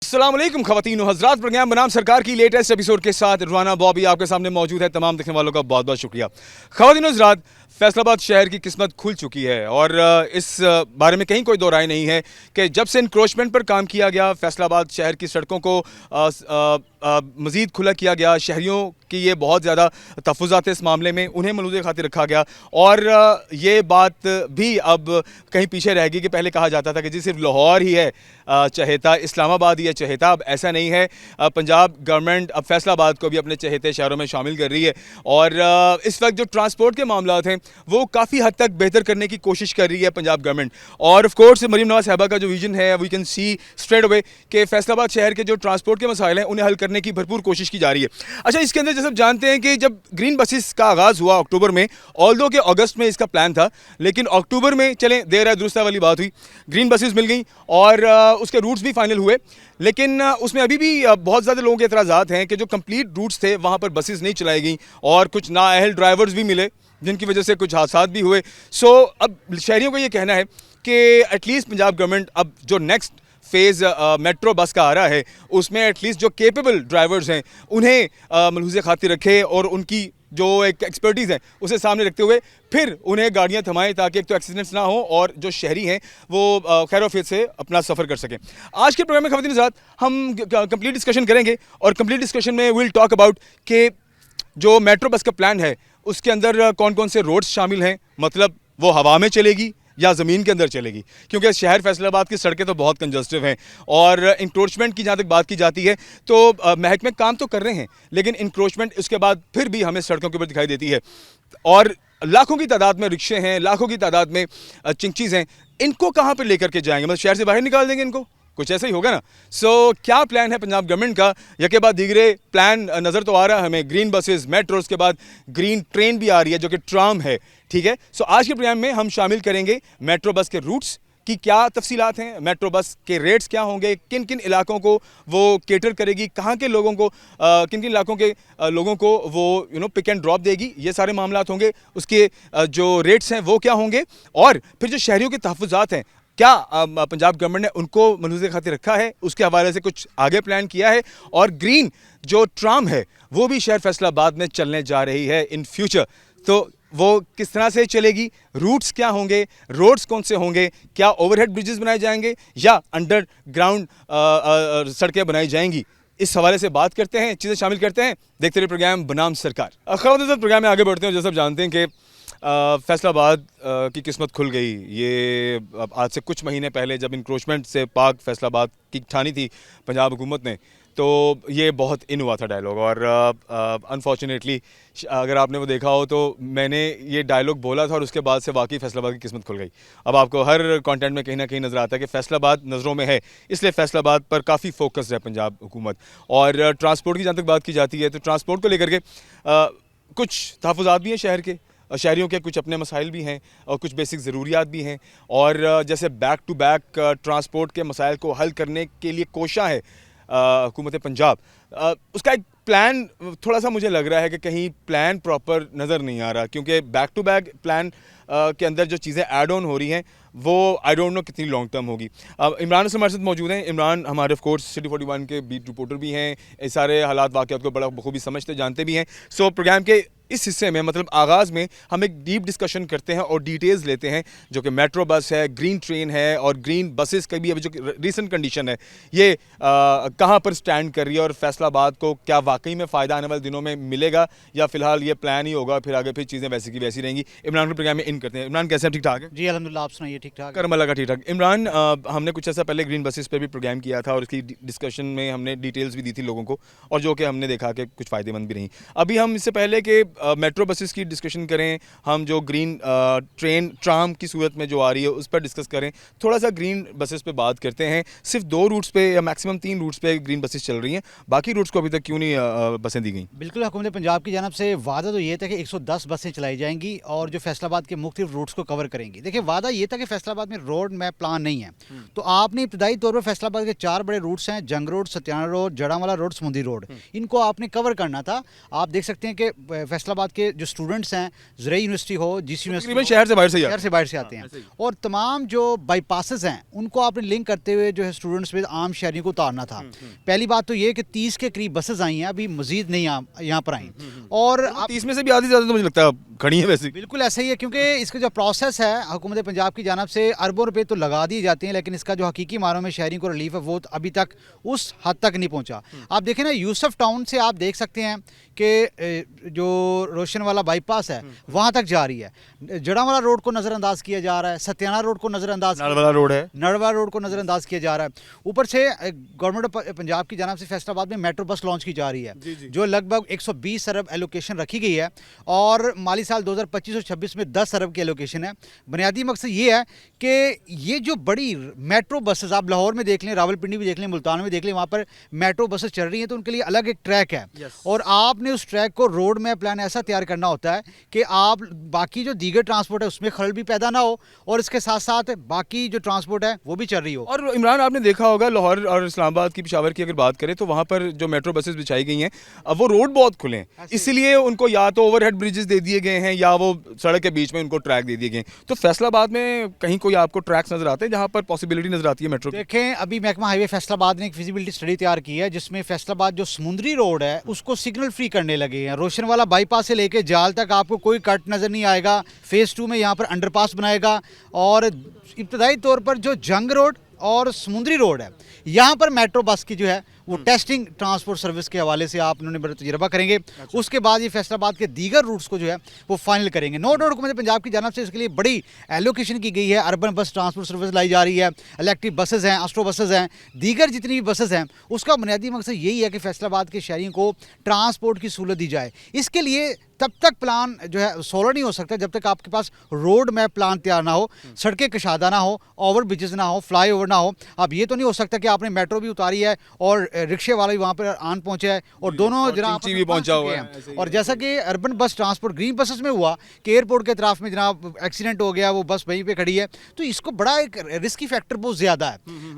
अस्सलाम वालेकुम ख़वातीन व हज़रात, प्रोग्राम बनाम सरकार की लेटेस्ट एपिसोड के साथ रुआना बॉबी आपके सामने मौजूद है। तमाम देखने वालों का बहुत बहुत शुक्रिया। ख़वातीन व हज़रात, फैसलाबाद शहर की किस्मत खुल चुकी है और इस बारे में कहीं कोई दो राय नहीं है कि जब से इंक्रोचमेंट पर काम किया गया, फैसलाबाद शहर की सड़कों को मज़ीद खुला किया गया, शहरियों की ये बहुत ज़्यादा तहफ़्फ़ुज़ात इस मामले में उन्हें मलूज़ खातिर रखा गया। और ये बात भी अब कहीं पीछे रह गई कि पहले कहा जाता था कि जी सिर्फ लाहौर ही है चहेता, इस्लामाबाद ही है चहेता। अब ऐसा नहीं है। पंजाब गवर्नमेंट अब फैसलाबाद को भी अपने चहेते शहरों में शामिल कर रही है और इस वक्त जो ट्रांसपोर्ट के मामलात हैं वो काफ़ी हद तक बेहतर करने की कोशिश कर रही है पंजाब गवर्नमेंट। और ऑफ कोर्स मरीम नवाज साहबा का जो विजन है, we can see straight away कि फैसलाबाद शहर के जो ट्रांसपोर्ट के मसाइल हैं उन्हें हल करने की भरपूर कोशिश की जा रही है। अच्छा, इसके अंदर जैसे जानते हैं कि जब ग्रीन बसेस का आगाज़ हुआ अक्टूबर में, ऑल्दो कि अगस्त में इसका प्लान था, लेकिन अक्टूबर में चलें देर है दुरुस्त वाली बात हुई, ग्रीन बसेस मिल गई और उसके रूट्स भी फाइनल हुए। लेकिन उसमें अभी भी बहुत ज़्यादा लोगों के एतराज़ात हैं कि जो कंप्लीट रूट्स थे वहाँ पर बसेस नहीं चलाई गई और कुछ नाअहल ड्राइवर्स भी मिले जिनकी वजह से कुछ हादसात भी हुए। सो अब शहरियों को ये कहना है कि एटलीस्ट पंजाब गवर्नमेंट अब जो नेक्स्ट फेज़ मेट्रो बस का आ रहा है उसमें एटलीस्ट जो केपेबल ड्राइवर्स हैं उन्हें मलहूज़े खातिर रखे और उनकी जो एक एक्सपर्टीज़ है उसे सामने रखते हुए फिर उन्हें गाड़ियां थमाएं ताकि एक तो एक्सीडेंट्स ना हो और जो शहरी हैं वो खैर वफियत से अपना सफ़र कर सकें। आज के प्रोग्राम में ख़वातीन के साथ हम कंप्लीट डिस्कशन करेंगे और कंप्लीट डिस्कशन में विल टॉक अबाउट कि जो मेट्रो बस का प्लान है उसके अंदर कौन कौन से रोड्स शामिल हैं, मतलब वो हवा में चलेगी या ज़मीन के अंदर चलेगी, क्योंकि शहर फैसलाबाद की सड़कें तो बहुत कंजस्टिव हैं। और इंक्रोचमेंट की जहाँ तक बात की जाती है तो महकमे काम तो कर रहे हैं लेकिन इंक्रोचमेंट उसके बाद फिर भी हमें सड़कों के ऊपर दिखाई देती है और लाखों की तादाद में रिक्शे हैं, लाखों की तादाद में चिंगचीज़ हैं। इनको कहाँ पर लेकर के जाएंगे, मतलब शहर से बाहर निकाल देंगे इनको, कुछ ऐसा ही होगा ना। सो क्या प्लान है पंजाब गवर्नमेंट का? यके बाद दीगरे प्लान नज़र तो आ रहा है हमें, ग्रीन बसेस, मेट्रोस के बाद ग्रीन ट्रेन भी आ रही है जो कि ट्राम है, ठीक है। सो आज के प्रोग्राम में हम शामिल करेंगे मेट्रो बस के रूट्स की क्या तफसीलात हैं, मेट्रो बस के रेट्स क्या होंगे, किन किन इलाकों को वो केटर करेगी, कहाँ के लोगों को किन किन इलाकों के लोगों को वो पिक एंड ड्रॉप देगी, ये सारे मामलात होंगे। उसके जो रेट्स हैं वो क्या होंगे और फिर जो शहरियों के तहफ़्फ़ुज़ात हैं क्या पंजाब गवर्नमेंट ने उनको मलहूज़े खातिर रखा है, उसके हवाले से कुछ आगे प्लान किया है। और ग्रीन जो ट्राम है वो भी शहर फैसलाबाद में चलने जा रही है इन फ्यूचर, तो वो किस तरह से चलेगी, रूट्स क्या होंगे, रोड्स कौन से होंगे, क्या ओवरहेड ब्रिजेस बनाए जाएंगे या अंडरग्राउंड सड़कें बनाई जाएंगी, इस हवाले से बात करते हैं, चीज़ें शामिल करते हैं। देखते रहिए प्रोग्राम बनाम सरकार। ख़वातीन प्रोग्राम में आगे बढ़ते हैं। जैसे आप जानते हैं कि फैसलाबाद की किस्मत खुल गई। ये आज से कुछ महीने पहले जब इंक्रोचमेंट से पाक फैसलाबाद की ठानी थी पंजाब हुकूमत ने, तो ये बहुत इन हुआ था डायलॉग और अनफॉर्चुनेटली अगर आपने वो देखा हो तो मैंने ये डायलॉग बोला था और उसके बाद से वाकई फैसलाबाद की किस्मत खुल गई। अब आपको हर कंटेंट में कहीं ना कहीं नज़र आता है कि फैसलाबाद नज़रों में है, इसलिए फैसलाबाद पर काफ़ी फोकस्ड है पंजाब हुकूमत। और ट्रांसपोर्ट की जहाँ तक बात की जाती है तो ट्रांसपोर्ट को लेकर के कुछ तहफ़्फ़ुज़ात भी हैं शहर के, शहरियों के कुछ अपने मसाइल भी हैं और कुछ बेसिक ज़रूरियात भी हैं। और जैसे बैक टू बैक ट्रांसपोर्ट के मसाइल को हल करने के लिए कोशा है हुकूमत पंजाब। उसका एक प्लान थोड़ा सा मुझे लग रहा है कि कहीं प्लान प्रॉपर नज़र नहीं आ रहा, क्योंकि बैक टू बैक प्लान के अंदर जो चीज़ें ऐड ऑन हो रही हैं वो आई डोंट नो कितनी लॉन्ग टर्म होगी। इमरान हमारे साथ मौजूद हैं। इमरान हमारे ऑफ कोर्स सिटी 41 के बीट रिपोर्टर भी हैं, इस सारे हालात वाक़यात को बड़ा बखूबी समझते जानते भी हैं। सो प्रोग्राम के इस हिस्से में मतलब आगाज़ में हम एक डीप डिस्कशन करते हैं और डिटेल्स लेते हैं जो कि मेट्रो बस है, ग्रीन ट्रेन है और ग्रीन बसेस का भी अभी जो रीसेंट कंडीशन है ये कहाँ पर स्टैंड कर रही है और फैसलाबाद को क्या वाकई में फ़ायदा आने वाले दिनों में मिलेगा या फ़िलहाल ये प्लान ही होगा, फिर आगे फिर चीज़ें वैसी की वैसी रहेंगी। इमरान को प्रोग्राम में इन करते हैं। इमरान कैसे हैं, ठीक ठाक है? जी अल्हम्दुलिल्लाह, आप सुनाइए? ठीक ठाक, करम अल्लाह का ठीक ठाक। इमरान, हमने कुछ ऐसा पहले ग्रीन बसेस पर भी प्रोग्राम किया था और उसकी डिस्कशन में हमने डिटेल्स भी दी थी लोगों को और जो कि हमने देखा कि कुछ फ़ायदेमंद भी रही। अभी हम इससे पहले कि मेट्रो बसेस की डिस्कशन करें, हम जो ग्रीन ट्रेन ट्राम की सूरत में जो आ रही है उस पर डिस्कस करें, थोड़ा सा ग्रीन बसेस पे बात करते हैं। सिर्फ 2 रूट्स पे या मैक्सिमम 3 रूट्स पे ग्रीन बसेस चल रही हैं, बाकी रूट्स को अभी तक क्यों नहीं बसें दी गई? बिल्कुल हुकूमत पंजाब की जानब से वादा तो ये था कि 110 बसें चलाई जाएंगी और जो फैसलाबाद के मुख्तलिफ रूट्स को कवर करेंगी। देखिए, वादा ये था कि फैसलाबाद में रोड मैप प्लान नहीं है, तो आपने इब्तदाई तौर पर फैसलाबाद के 4 बड़े रूट्स हैं, जंग रोड, सत्याना रोड, जड़ावाला रोड, समुंदरी रोड, इनको आपने कवर करना था। आप देख सकते हैं कि फैसलाबाद के जो स्टूडेंट्स हैं, ज़रई यूनिवर्सिटी हो, जीसी यूनिवर्सिटी, शहर से बाहर से शहर से बाहर से आते हैं, और तमाम जो बाईपासेस हैं उनको आपने लिंक करते हुए जो है स्टूडेंट्स में आम शहरियों को उतारना था। पहली बात तो ये कि 30 के करीब बसेस आई हैं, अभी मजीद नहीं यहाँ पर आई, और आप 30 में से भी आधी ज़्यादा तो मुझे लगता है खड़ी है वैसे। बिल्कुल ऐसा ही है, क्योंकि इसका जो प्रोसेस है हुकूमत पंजाब की जानब से अरबों रुपए तो लगा दिए जाते हैं, लेकिन इसका जो हकीकी मानों में शहरी को रिलीफ है वो अभी तक उस हद तक नहीं पहुंचा। आप देखें ना, यूसुफ टाउन से आप देख सकते हैं कि जो रोशन वाला बाईपास है वहाँ तक जा रही है, जड़ावाला रोड को नज़रअंदाज किया जा रहा है, सत्याना रोड को नज़रअंदाज, नालवाला रोड है, नड़वा रोड को नज़रअंदाज किया जा रहा है। ऊपर से गवर्नमेंट पंजाब की जानब से फैसलाबाद में मेट्रो बस लॉन्च की जा रही है, जो लगभग 120 अरब एलोकेशन रखी गई है, और माली साल 2025-26 में 10 अरब की एलोकेशन है। बुनियादी मकसद ये है कि ये जो बड़ी मेट्रो बसेस, आप लाहौर में देख लें, रावलपिंडी भी देख लें, मुल्तान में देख लें, वहाँ पर मेट्रो बसेस चल रही हैं, तो उनके लिए अलग एक ट्रैक है, और आपने उस ट्रैक को रोड मैप प्लान ऐसा तैयार करना होता है कि आप बाकी जो दीगर ट्रांसपोर्ट है उसमें खलल भी पैदा ना हो, और इसके साथ साथ बाकी जो ट्रांसपोर्ट है वो भी चल रही हो। और इमरान, आपने देखा होगा लाहौर और इस्लामाबाद की, पेशावर की अगर बात करें तो वहाँ पर जो मेट्रो बसेस बिछाई गई हैं, अब वो रोड बहुत खुले हैं, इसलिए उनको या तो ओवरहेड ब्रिजेस दे दिए गए हैं या वो सड़क के बीच में उनको ट्रैक दे दिए गए। तो फैसलाबाद में कहीं कोई आपको ट्रैक्स नजर आते हैं जहाँ पर पॉसिबिलिटी नजर आती है मेट्रो की? देखें, अभी महकमा हाईवे फैसलाबाद ने एक फिजिबिलिटी स्टडी तैयार की है, जिसमें फैसलाबाद जो समुंदरी रोड है उसको सिग्नल फ्री करने लगे हैं। रोशन वाला बाईपास से लेके जाल तक आपको कोई कट नज़र नहीं आएगा। फेज़ 2 में यहाँ पर अंडरपास बनाएगा, और इब्तदाई तौर पर जो जंग रोड और समुंदरी रोड है यहाँ पर मेट्रो बस की जो है वो टेस्टिंग ट्रांसपोर्ट सर्विस के हवाले से आप उन्होंने बड़ा तजुर्बा करेंगे। उसके बाद ये फैसलाबाद के दीगर रूट्स को जो है वो फाइनल करेंगे। नो डाउट हुकूमत पंजाब की जानब से इसके लिए बड़ी एलोकेशन की गई है, अर्बन बस ट्रांसपोर्ट सर्विस लाई जा रही है, इलेक्ट्रिक बसेस हैं, एस्ट्रो बसेस हैं, दीगर जितनी भी बसेस हैं, उसका बुनियादी मकसद यही है कि फैसलाबाद के शहरियों को ट्रांसपोर्ट की सहूलत दी जाए। इसके लिए तब तक प्लान जो है सोलर नहीं हो सकता जब तक आपके पास रोड मैप प्लान तैयार ना हो, सड़कें कशादा ना हो, ओवर ब्रिजेस ना हो, फ्लाई ओवर ना हो। अब ये तो नहीं हो सकता कि आपने मेट्रो भी उतारी है और रिक्शे वाला भी वहाँ पर आन पहुँचा है, और दोनों जनाब भी पहुँचा हुआ है। और जैसा कि अर्बन बस ट्रांसपोर्ट ग्रीन बसेस में हुआ कि एयरपोर्ट के तरफ में जनाब एक्सीडेंट हो गया, वो बस वहीं पे खड़ी है, तो इसको बड़ा एक रिस्की फैक्टर बहुत ज़्यादा है।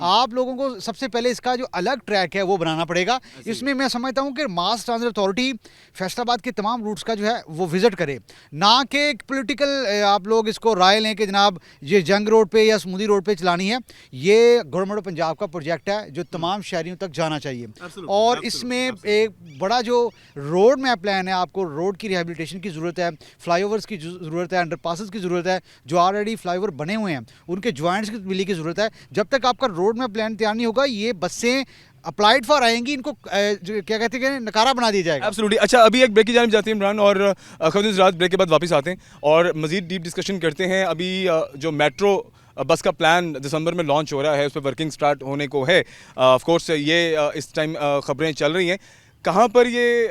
आप लोगों को सबसे पहले इसका जो अलग ट्रैक है वो बनाना पड़ेगा। इसमें मैं समझता हूँ कि मास ट्रांजिट अथॉरिटी फैसलाबाद के तमाम रूट्स का जो है वो विजिट करे, ना कि पॉलिटिकल आप लोग इसको राय लें कि जनाब ये जंग रोड पे या समुंदरी रोड पे चलानी है। ये गवर्नमेंट ऑफ पंजाब का प्रोजेक्ट है जो तमाम शहरियों तक जाना चाहिए, और इसमें एक बड़ा जो रोड मैप प्लान है, आपको रोड की रिहेबिलिटेशन की ज़रूरत है, फ्लाईओवर्स की ज़रूरत है, अंडरपासेस की ज़रूरत है, जो ऑलरेडी फ्लाईओवर बने हुए हैं उनके जॉइंट्स की तब्दीली की ज़रूरत है। जब तक आपका रोड मैप प्लान तैयार नहीं होगा, ये बसें अप्लाइड फॉर आएंगी, इनको क्या कहते हैं, नकारा बना दिया जाएगा। एब्सोल्युटली। अच्छा, अभी एक ब्रेक की जानिब जाते हैं इमरान, और खबरें रात ब्रेक के बाद वापस आते हैं और मज़ीद डीप डिस्कशन करते हैं। अभी जो मेट्रो बस का प्लान दिसंबर में लॉन्च हो रहा है, उस पर वर्किंग स्टार्ट होने को है। ऑफ कोर्स ये इस टाइम खबरें चल रही हैं, कहाँ पर ये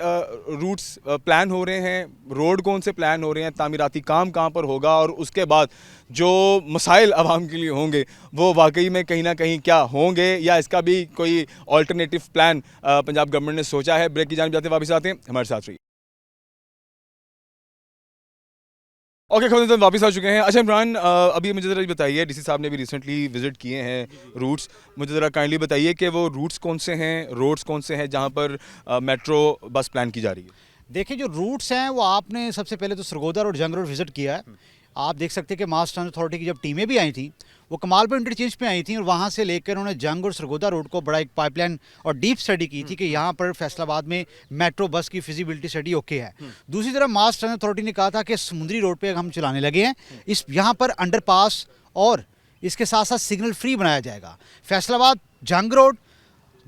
रूट्स प्लान हो रहे हैं, रोड कौन से प्लान हो रहे हैं, तामीराती काम कहाँ पर होगा, और उसके बाद जो मसाइल आवाम के लिए होंगे वो वाकई में कहीं ना कहीं क्या होंगे, या इसका भी कोई ऑल्टरनेटिव प्लान पंजाब गवर्नमेंट ने सोचा है। ब्रेक की जानिब जाते वापस आते हैं, हमारे साथ रहिए। ओके, खबर तो वापस आ चुके हैं। अच्छा इमरान, अभी मुझे ज़रा बताइए, डीसी साहब ने भी रिसेंटली विजिट किए हैं रूट्स, मुझे ज़रा काइंडली बताइए कि वो रूट्स कौन से हैं, रोड्स कौन से हैं जहाँ पर मेट्रो बस प्लान की जा रही है। देखिए, जो रूट्स हैं वो आपने सबसे पहले तो सरगोदा रोड, जंग रोड विजिट किया है। आप देख सकते हैं कि मास ट्रांजिट अथॉरिटी की जब टीमें भी आई थी वो कमालपुर इंटरचेंज पे आई थी, और वहाँ से लेकर उन्होंने जंग और सरगोदा रोड को बड़ा एक पाइपलाइन और डीप स्टडी की थी कि यहाँ पर फैसलाबाद में मेट्रो बस की फिजिबिलिटी स्टडी ओके है। दूसरी तरफ मास ट्रांजिट अथॉरिटी ने कहा था कि समुद्री रोड पे हम चलाने लगे हैं, इस यहाँ पर अंडरपास और इसके साथ साथ सिग्नल फ्री बनाया जाएगा। फैसलाबाद जंग रोड,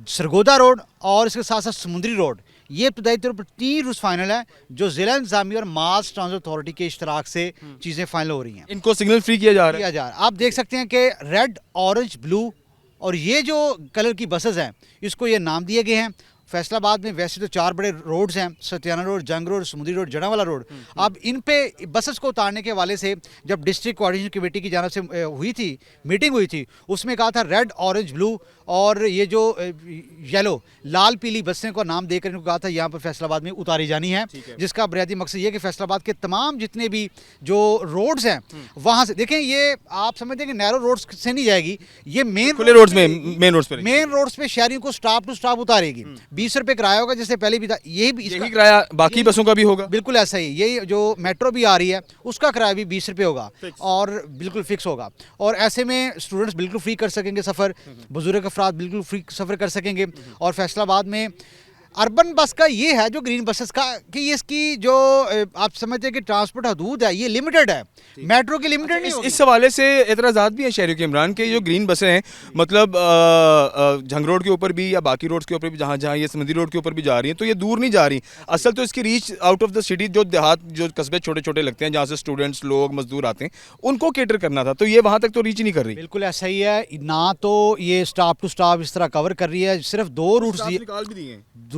सरगोदा रोड और इसके साथ साथ समुद्री रोड, ये इब्तदाई तौर पर 3 रूट्स फाइनल है जो ज़िला इंतज़ामी और मास ट्रांजिट अथॉरिटी के इश्तराक से चीज़ें फाइनल हो रही हैं। इनको सिग्नल फ्री किया जा रहा है। आप देख सकते हैं कि रेड, ऑरेंज, ब्लू और ये जो कलर की बसेस हैं इसको ये नाम दिए गए हैं। फैसलाबाद में वैसे तो 4 बड़े रोड्स हैं, सत्याना रोड, जंग रोड, समुद्री रोड, जड़ावाला रोड। अब इन पे बसेस को उतारने के हवाले से जब डिस्ट्रिक्ट कोऑर्डिनेशन कमेटी की जानब से हुई थी मीटिंग हुई थी, उसमें कहा था रेड, ऑरेंज, ब्लू और ये जो येलो, लाल पीली बसें को नाम देकर इनको कहा था यहाँ पर फैसलाबाद में उतारी जानी है, जिसका बुनियादी मकसद ये कि फैसलाबाद के तमाम जितने भी जो रोड्स हैं वहाँ से, देखें ये आप समझते हैं कि नैरो रोड्स से नहीं जाएगी, ये खुले रोड्स में, मेन रोड्स पे शहरियों को स्टॉप टू स्टॉप उतारेगी। 20 रुपए किराया होगा, जैसे पहले भी था, यही किराया बाकी बसों का भी होगा। बिल्कुल ऐसा ही, यही जो मेट्रो भी आ रही है उसका किराया भी 20 रुपए होगा और बिल्कुल फिक्स होगा। और ऐसे में स्टूडेंट्स बिल्कुल फ्री कर सकेंगे सफ़र, बुजुर्ग अफराद बिल्कुल फ्री सफ़र कर सकेंगे। और फैसलाबाद में अर्बन बस का ये है जो ग्रीन बसेस का कि ये इसकी जो आप समझते हैं कि ट्रांसपोर्ट हदूद है ये लिमिटेड है, मेट्रो की लिमिटेड नहीं होगी। इस हवाले से एतराज़ात भी हैं शहरियों के इमरान के, जो ग्रीन बसें हैं मतलब झंग रोड के ऊपर भी या बाकी रोड्स के ऊपर भी, जहाँ जहाँ ये समुद्री रोड के ऊपर भी जा रही हैं, तो ये दूर नहीं जा रही। असल तो इसकी reach out of the city, जो देहात, जो कस्बे छोटे छोटे लगते हैं जहाँ से स्टूडेंट्स, लोग, मजदूर आते हैं, उनको केटर करना था, तो ये वहाँ तक तो रीच ही नहीं कर रही। बिल्कुल ऐसा ही है ना, तो ये स्टॉप टू स्टॉप इस तरह कवर कर रही है, सिर्फ 2 रूट्स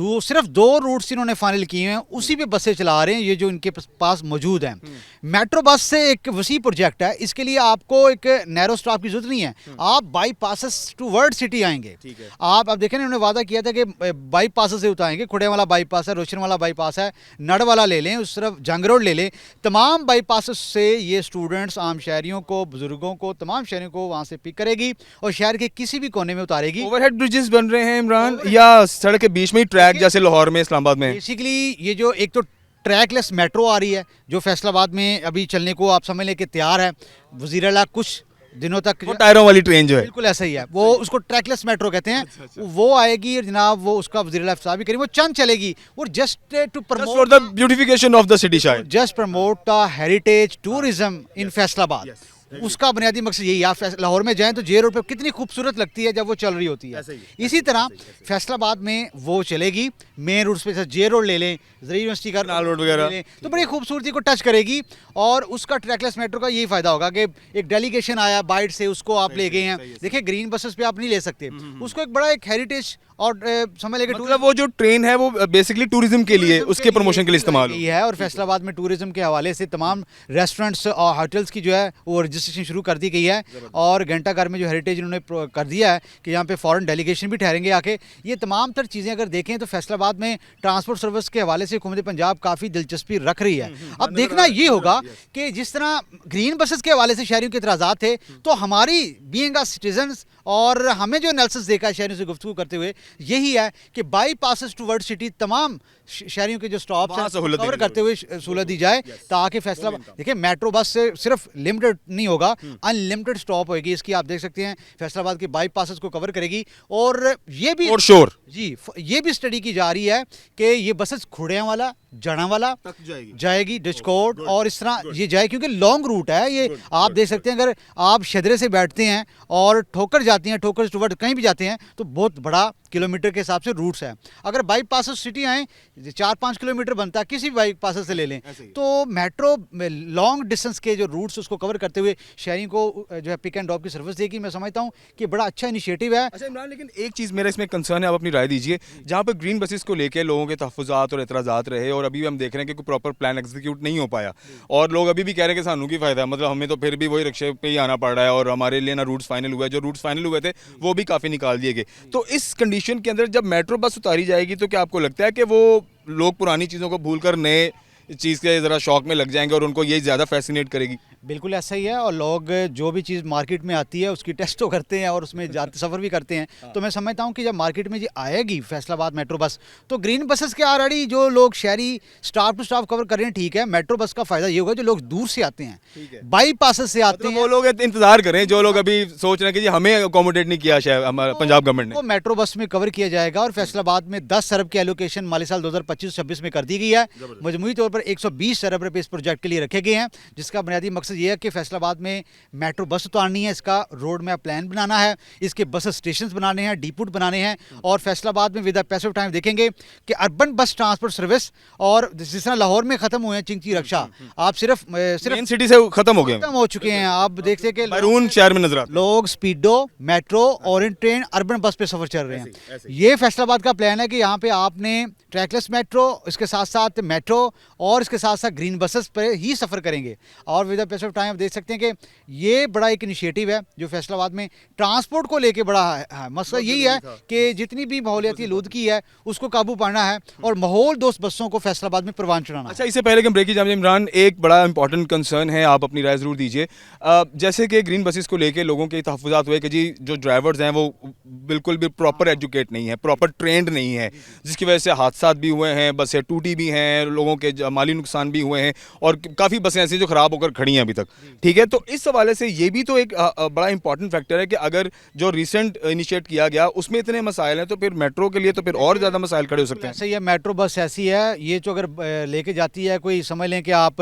सिर्फ 2 रूट्स इन्होंने फाइनल किए हैं, उसी पे बसें चला रहे हैं ये जो इनके पास मौजूद हैं। मेट्रो बस से एक वसी प्रोजेक्ट है, इसके लिए आपको एक नैरो स्टॉप की जरूरत नहीं है, आप बाईपासेस टू वर्ड सिटी आएंगे। आप अब देखें उन्होंने वादा किया था कि बाईपासेस से उतारेंगे, खुड़े वाला बाईपास है, रोशन वाला बाईपास है, नड़ वाला ले लें, उस तरफ जंग रोड ले लें, तमाम बाईपासेस से ये स्टूडेंट्स, आम शहरियों को, बुजुर्गों को, तमाम शहरियों को वहाँ से पिक करेगी और शहर के किसी भी कोने में उतारेगी। ओवरहेड ब्रिजेस बन रहे हैं इमरान, या सड़क के बीच में ही ट्रैक जैसे लाहौर में, इस्लामाबाद में? बेसिकली ये जो एक तो ट्रैकलेस मेट्रो आ रही है जो फैसलाबाद में अभी चलने को आप समझ लें कि तैयार है, वज़ीर आला कुछ दिनों तक वो टायरों वाली ट्रेन जो है, बिल्कुल ऐसा ही है, वो उसको ट्रैकलेस मेट्रो कहते हैं। वो आएगी जनाब, वो उसका वज़ीर आला साहब भी करेंगे, वो चंद चलेगी, वो just to promote the beautification of the city, शायद just promote the heritage tourism in Faisalabad. उसका बुनियादी मकसद यही है। आप लाहौर में जाएं तो जे रोड पे कितनी खूबसूरत लगती है जब वो चल रही होती है, इसी तरह फैसलाबाद में वो चलेगी। मेन रूट्स पे जे रोड ले लें, ज़री यूनिवर्सिटी का नाल रोड वगैरह, तो बड़ी खूबसूरती को टच करेगी। और उसका ट्रैकलेस मेट्रो का यही फायदा होगा कि एक डेलीगेशन आया बाइट से, उसको आप ले गए हैं। देखिए ग्रीन बसेस पे आप नहीं ले सकते, उसको एक बड़ा एक हेरिटेज और समझ लेके मतलब वो जो ट्रेन है वो बेसिकली टूरिज्म के लिए, उसके प्रमोशन के लिए इस्तेमाल है। और फैसलाबाद में टूरिज्म के हवाले से तमाम रेस्टोरेंट्स और होटल्स की जो है वो रजिस्ट्रेशन शुरू कर दी गई है। और घंटा घर में जो हेरिटेज इन्होंने कर दिया है कि यहाँ पे फॉरेन डेलीगेशन भी ठहरेंगे आके। ये तमाम तर चीज़ें अगर देखें तो फैसलाबाद में ट्रांसपोर्ट सर्विस के हवाले से हुकूमत पंजाब काफ़ी दिलचस्पी रख रही है। अब देखना ये होगा कि जिस तरह ग्रीन बसेस के हवाले से शहरियों के इतराज़ात थे, तो हमारी बीइंग अ सिटीजन्स और हमें जो एनालिसिस देखा है शहरियों से गुफ्तगू करते हुए यही है कि बाईपासेस टू वर्ड सिटी तमाम शहरियों के जो स्टॉप्स हैं कवर करते हुए सहूलत दी जाए, ताकि फैसला देखिए मेट्रो बस से सिर्फ लिमिटेड नहीं होगा, अनलिमिटेड स्टॉप होगी इसकी। आप देख सकते हैं फैसलाबाद के बाईपासेस को कवर करेगी। और ये भी और शोर जी ये भी स्टडी की जा रही है कि ये बसेस खुड़ियाँ वाला, जड़ा वाला जाएगी, डिस्कोर्ट और इस तरह ये जाए, क्योंकि लॉन्ग रूट है ये। आप देख सकते हैं अगर आप शदरे से बैठते हैं और ठोकर जाती हैं, ठोकर टूवर्ड कहीं भी जाते हैं तो बहुत बड़ा किलोमीटर के हिसाब से रूट्स है। अगर बाईपासेस सिटी आए 4-5 किलोमीटर बनता है, किसी बाईपासेस से ले लें, तो मेट्रो लॉन्ग डिस्टेंस के जो रूट्स उसको कवर करते हुए शहरियों को जो है पिक एंड ड्रॉप की सर्विस देगी। मैं समझता हूँ कि बड़ा अच्छा इनिशिएटिव है। अच्छा इमरान, लेकिन एक चीज़ मेरा इसमें कंसर्न है, आप अपनी राय दीजिए। जहाँ पर ग्रीन बसेस को लेके लोगों के तहफ़्फ़ुज़ात और एतराज़ात रहे और अभी हम देख रहे हैं कि कोई प्रॉपर प्लान एग्जीक्यूट नहीं हो पाया और लोग अभी भी कह रहे हैं कि सानू की फ़ायदा, मतलब हमें तो फिर भी वही रिक्शे पे ही आना पड़ रहा है और हमारे लिए ना रूट्स फाइनल हुआ है, जो रूट्स फाइनल हुए थे वो भी काफ़ी निकाल दिए गए। तो इस कंडीशन के अंदर जब मेट्रो बस उतारी जाएगी तो क्या आपको लगता है कि वो लोग पुरानी चीज़ों को भूलकर नए चीज़ के ज़रा शौक में लग जाएंगे और उनको ये ज़्यादा फैसिनेट करेगी? बिल्कुल ऐसा ही है। और लोग जो भी चीज़ मार्केट में आती है उसकी टेस्ट तो करते हैं और उसमें जाते सफ़र भी करते हैं। तो मैं समझता हूँ कि जब मार्केट में ये आएगी फैसलाबाद मेट्रो बस, तो ग्रीन बसेस के ऑलरेडी जो लोग शहरी स्टॉप टू स्टॉप कवर कर रहे हैं, ठीक है। मेट्रो बस का फ़ायदा ये होगा जो लोग दूर से आते हैं, बाईपासेस से आते हैं, वो लोग इंतजार करें जो लोग अभी सोच रहे हैं कि हमें अकोमोडेट नहीं किया शायद हमारा पंजाब गवर्नमेंट ने, वो मेट्रो बस में कवर किया जाएगा। और फैसलाबाद में 10 अरब की एलोकेशन माली साल 2025-26 में कर दी गई है। मजमूई तौर पर 120 अरब रुपये इस प्रोजेक्ट के लिए रखे गए हैं, जिसका बुनियादी मकसद मकसद ये है कि फैसलाबाद में मेट्रो बस उतारनी है, इसका रोड मैप प्लान बनाना है, इसके बस स्टेशन बनाने हैं, डिपोट बनाने हैं, और फैसलाबाद में विद द पैस ऑफ टाइम देखेंगे कि अर्बन बस ट्रांसपोर्ट सर्विस, और जिस तरह लाहौर में खत्म हुए हैं चिंची रक्षा, आप सिर्फ मेन सिटी से खत्म हो गए, खत्म हो चुके हैं। आप देखते हैं कि बैरून शहर में नजर आते हैं। लोग स्पीडो, मेट्रो और इन ट्रेन अर्बन बस पे सफर चल रहे हैं। ये फैसलाबाद का प्लान है कि यहाँ पे आपने ट्रैकलेस मेट्रो, इसके साथ साथ मेट्रो और इसके साथ साथ ग्रीन बसेस पर ही सफ़र करेंगे। और विद द पैस ऑफ टाइम आप देख सकते हैं कि ये बड़ा एक इनिशिएटिव है जो फैसलाबाद में ट्रांसपोर्ट को लेके बड़ा है। मसला यही है कि जितनी भी माहौलियाती आलूदगी है उसको काबू पाना है और माहौल दोस्त बसों को फैसलाबाद में परवान चढ़ाना। अच्छा, इससे पहले कि हम ब्रेक की जाए इमरान, एक बड़ा इंपॉर्टेंट कंसर्न है, आप अपनी राय ज़रूर दीजिए। जैसे कि ग्रीन बसेस को लेके लोगों के तहफ़्फ़ुज़ात हुए कि जी जो ड्राइवर्स हैं वो बिल्कुल भी प्रॉपर एजुकेट नहीं है, प्रॉपर ट्रेंड नहीं है, जिसकी वजह से हादसात भी हुए हैं, बसें टूटी भी हैं, लोगों के माली नुकसान भी हुए हैं और काफ़ी बसें ऐसी जो ख़राब होकर खड़ी हैं अभी तक। ठीक है, तो इस हवाले से ये भी तो एक बड़ा इंपॉर्टेंट फैक्टर है कि अगर जो रिसेंट इनिशिएट किया गया उसमें इतने मसाइल हैं तो फिर मेट्रो के लिए तो फिर और ज़्यादा मसाइल खड़े हो सकते हैं। ऐसे ये मेट्रो बस ऐसी है, ये जो अगर लेके जाती है, कोई समझ लें कि आप